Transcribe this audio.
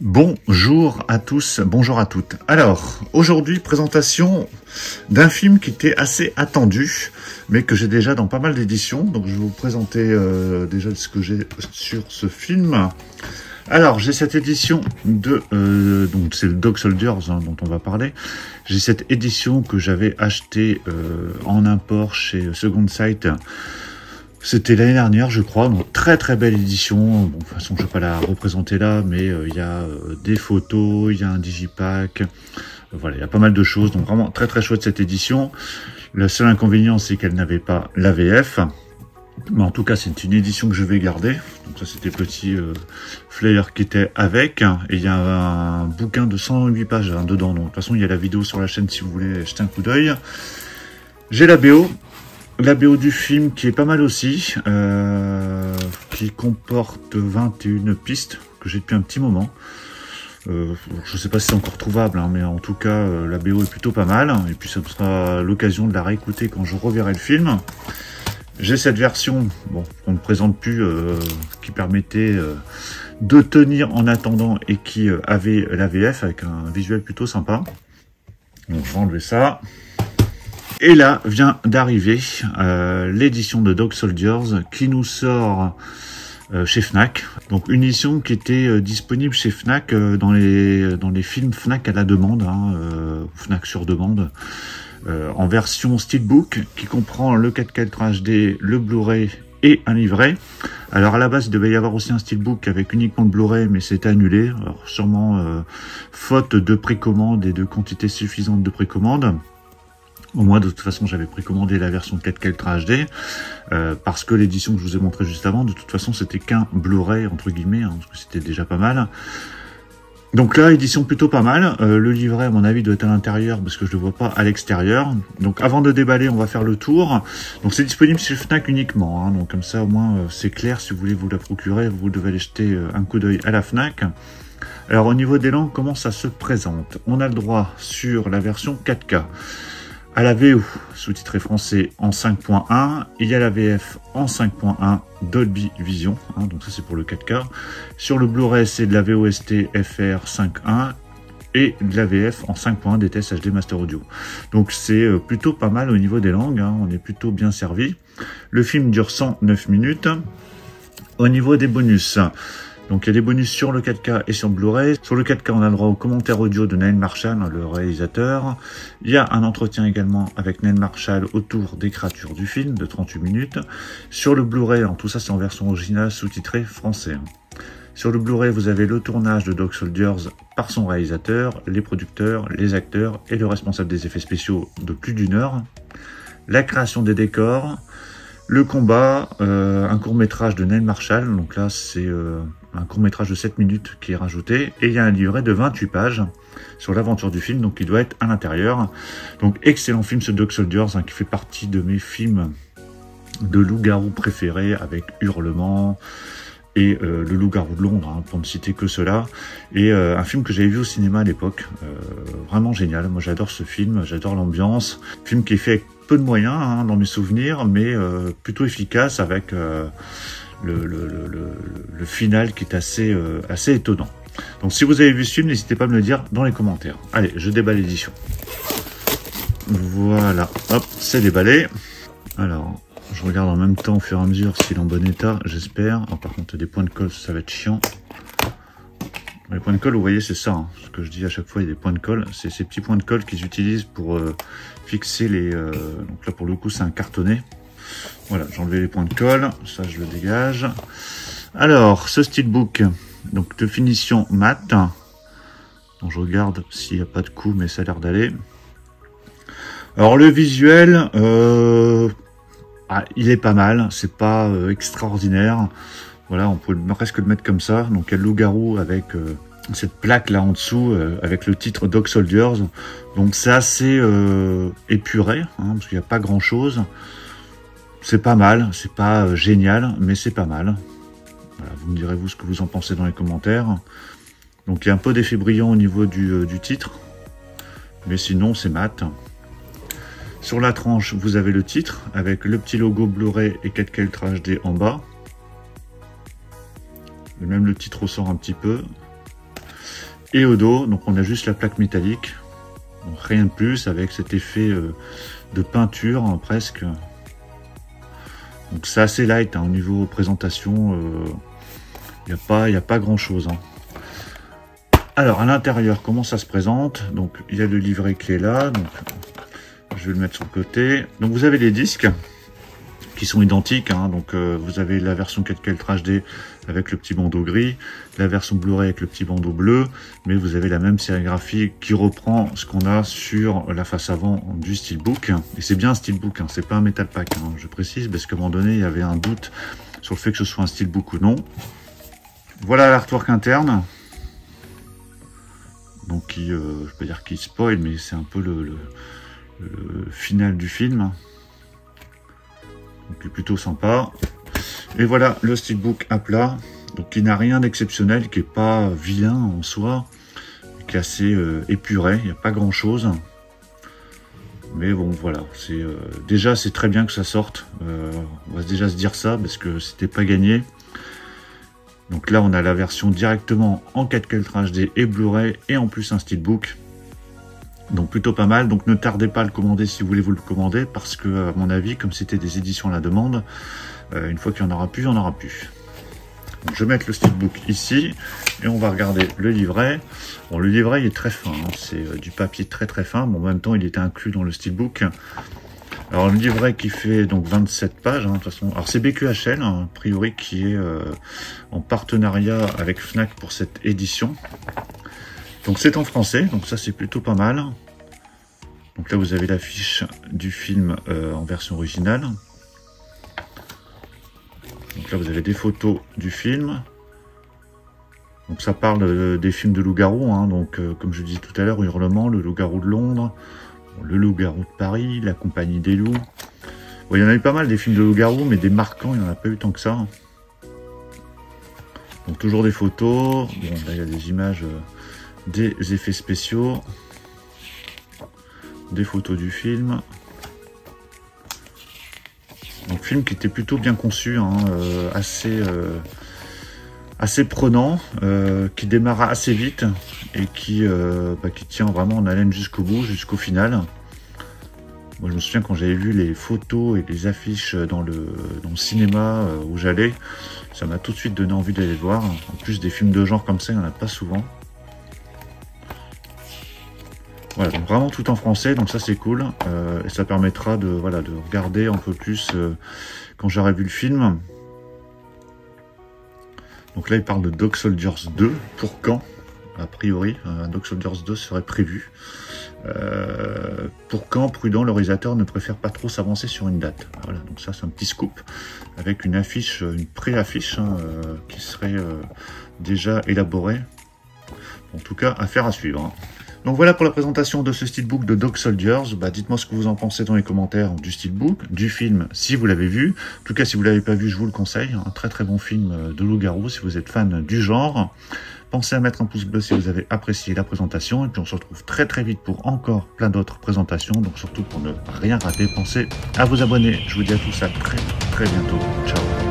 Bonjour à tous, bonjour à toutes. Alors, aujourd'hui, présentation d'un film qui était assez attendu, mais que j'ai déjà dans pas mal d'éditions. Donc, je vais vous présenter déjà ce que j'ai sur ce film. Alors, j'ai cette édition de... donc, c'est le Dog Soldiers dont on va parler. J'ai cette édition que j'avais achetée en import chez Second Sight. C'était l'année dernière, je crois. Donc, très très belle édition. Bon, de toute façon, je ne vais pas la représenter là, mais il y a des photos, il y a un digipack. Voilà, il y a pas mal de choses. Donc, vraiment très très chouette cette édition. Le seul inconvénient, c'est qu'elle n'avait pas l'AVF. Mais en tout cas, c'est une édition que je vais garder. Donc, ça, c'était le petit flyer qui était avec. Et il y a un bouquin de 108 pages dedans. Donc, de toute façon, il y a la vidéo sur la chaîne si vous voulez jeter un coup d'œil. J'ai la BO. La BO du film qui est pas mal aussi, qui comporte 21 pistes que j'ai depuis un petit moment. Je sais pas si c'est encore trouvable, hein, mais en tout cas la BO est plutôt pas mal. Et puis ça me sera l'occasion de la réécouter quand je reverrai le film. J'ai cette version, bon, qu'on ne présente plus, qui permettait de tenir en attendant et qui avait la VF avec un visuel plutôt sympa. Donc je vais enlever ça. Et là vient d'arriver l'édition de Dog Soldiers qui nous sort chez Fnac. Donc une édition qui était disponible chez Fnac dans les films Fnac à la demande, Fnac sur demande, en version steelbook qui comprend le 4K HD, le Blu-ray et un livret. Alors à la base il devait y avoir aussi un steelbook avec uniquement le Blu-ray, mais c'était annulé. Alors sûrement faute de précommande et de quantité suffisante de précommande. Au moins, de toute façon, j'avais précommandé la version 4K Ultra HD, parce que l'édition que je vous ai montré juste avant, de toute façon, c'était qu'un Blu-ray, entre guillemets, hein, parce que c'était déjà pas mal. Donc là, édition plutôt pas mal. Le livret, à mon avis, doit être à l'intérieur, parce que je ne le vois pas à l'extérieur. Donc avant de déballer, on va faire le tour. Donc c'est disponible chez Fnac uniquement, hein, donc comme ça, au moins, c'est clair. Si vous voulez vous la procurer, vous devez aller jeter un coup d'œil à la Fnac. Alors au niveau des langues, comment ça se présente? On a le droit sur la version 4K. À la VO, sous-titré français en 5.1, il y a la VF en 5.1 Dolby Vision, hein, donc ça c'est pour le 4K. Sur le Blu-ray, c'est de la VOST FR 5.1 et de la VF en 5.1 DTS HD Master Audio. Donc c'est plutôt pas mal au niveau des langues, hein, on est plutôt bien servi. Le film dure 109 minutes. Au niveau des bonus, donc il y a des bonus sur le 4K et sur le Blu-ray. Sur le 4K, on a le droit au commentaire audio de Neil Marshall, le réalisateur. Il y a un entretien également avec Neil Marshall autour des créatures du film de 38 minutes. Sur le Blu-ray, tout ça c'est en version originale sous-titrée français. Sur le Blu-ray, vous avez le tournage de Dog Soldiers par son réalisateur, les producteurs, les acteurs et le responsable des effets spéciaux de plus d'1 heure. La création des décors. Le combat, un court-métrage de Neil Marshall, donc là c'est un court-métrage de 7 minutes qui est rajouté, et il y a un livret de 28 pages sur l'aventure du film, donc il doit être à l'intérieur. Donc excellent film ce Dog Soldiers, hein, qui fait partie de mes films de loup-garou préférés, avec Hurlement et le loup-garou de Londres, hein, pour ne citer que cela. Et un film que j'avais vu au cinéma à l'époque, vraiment génial. Moi j'adore ce film, j'adore l'ambiance. Film qui est fait avec peu de moyens, hein, dans mes souvenirs, mais plutôt efficace, avec le final qui est assez étonnant. Donc si vous avez vu ce film, n'hésitez pas à me le dire dans les commentaires. Allez, je déballe l'édition. Voilà, hop, c'est déballé. Alors, je regarde en même temps au fur et à mesure s'il est en bon état, j'espère. Par contre, des points de colle, ça va être chiant. Les points de colle, vous voyez, c'est ça, hein, ce que je dis à chaque fois, il y a des points de colle. C'est ces petits points de colle qu'ils utilisent pour fixer les... donc là, pour le coup, c'est un cartonné. Voilà, j'ai enlevé les points de colle, ça je le dégage. Alors, ce steelbook, donc de finition mat. Donc je regarde s'il n'y a pas de coup, mais ça a l'air d'aller. Alors le visuel, il est pas mal, c'est pas extraordinaire. Voilà, on peut presque le mettre comme ça. Donc il y a le loup-garou avec cette plaque là en dessous, avec le titre Dog Soldiers. Donc c'est assez épuré, hein, parce qu'il n'y a pas grand chose. C'est pas mal, c'est pas génial, mais c'est pas mal. Voilà, vous me direz vous ce que vous en pensez dans les commentaires. Donc il y a un peu d'effet brillant au niveau du titre, mais sinon c'est mat. Sur la tranche, vous avez le titre avec le petit logo Blu-ray et 4K Ultra HD en bas. Et même le titre ressort un petit peu. et au dos. Donc on a juste la plaque métallique. Donc, rien de plus avec cet effet de peinture hein, presque. Donc c'est assez light hein, au niveau présentation. Il n'y a pas grand chose. Hein. Alors à l'intérieur, comment ça se présente? Donc il y a le livret qui est là. Donc, je vais le mettre sur le côté. Donc vous avez les disques qui sont identiques. Hein. Donc vous avez la version 4K Ultra HD avec le petit bandeau gris, la version Blu-ray avec le petit bandeau bleu, mais vous avez la même sérigraphie qui reprend ce qu'on a sur la face avant du Steelbook. Et c'est bien un Steelbook, hein. C'est pas un Metal Pack, hein. Je précise parce qu'à un moment donné il y avait un doute sur le fait que ce soit un Steelbook ou non. Voilà l'artwork interne. Donc qui, je peux dire qu'il spoil, mais c'est un peu le final du film. Donc, qui est plutôt sympa. Et voilà le Steelbook à plat. Donc qui n'a rien d'exceptionnel, qui est pas vilain en soi, qui est assez épuré. Il n'y a pas grand chose. Mais bon voilà, c'est déjà c'est très bien que ça sorte. On va déjà se dire ça parce que c'était pas gagné. Donc là on a la version directement en 4K Ultra HD et Blu-ray et en plus un Steelbook. Donc plutôt pas mal, donc ne tardez pas à le commander si vous voulez vous le commander, parce que à mon avis, comme c'était des éditions à la demande, une fois qu'il n'y en aura plus, il n'y en aura plus. Donc, je vais mettre le Steelbook ici, et on va regarder le livret. Bon, le livret il est très fin, hein, c'est du papier très très fin, bon, en même temps il était inclus dans le Steelbook. Alors le livret qui fait donc 27 pages, hein, de toute façon. Alors c'est BQHL, hein, a priori, qui est en partenariat avec Fnac pour cette édition. Donc c'est en français, donc ça c'est plutôt pas mal. Donc là vous avez l'affiche du film en version originale. Donc là vous avez des photos du film. Donc ça parle des films de loup-garou, hein, donc comme je disais tout à l'heure, Hurlement, le loup-garou de Londres, le loup-garou de Paris, la compagnie des loups. Bon, il y en a eu pas mal des films de loup-garou, mais des marquants, il n'y en a pas eu tant que ça. Donc toujours des photos, bon là il y a des images, des effets spéciaux, des photos du film. Donc film qui était plutôt bien conçu, hein, assez prenant, qui démarre assez vite et qui tient vraiment en haleine jusqu'au bout, jusqu'au final. Moi, je me souviens quand j'avais vu les photos et les affiches dans le cinéma où j'allais, ça m'a tout de suite donné envie d'aller le voir. En plus, des films de genre comme ça, il n'y en a pas souvent. Voilà, donc vraiment tout en français, donc ça c'est cool. Et ça permettra de regarder un peu plus quand j'aurai vu le film. Donc là, il parle de Dog Soldiers 2, pour quand? A priori, Dog Soldiers 2 serait prévu. Pour quand prudent, le réalisateur ne préfère pas trop s'avancer sur une date. Voilà, donc ça c'est un petit scoop avec une affiche, une pré-affiche hein, qui serait déjà élaborée. En tout cas, affaire à suivre. Hein. Donc voilà pour la présentation de ce Steelbook de Dog Soldiers. Dites-moi ce que vous en pensez dans les commentaires du Steelbook, du film si vous l'avez vu. En tout cas, si vous ne l'avez pas vu, je vous le conseille. Un très très bon film de loup-garou si vous êtes fan du genre. Pensez à mettre un pouce bleu si vous avez apprécié la présentation. Et puis on se retrouve très très vite pour encore plein d'autres présentations. Donc surtout pour ne rien rater, pensez à vous abonner. Je vous dis à tous à très très bientôt. Ciao.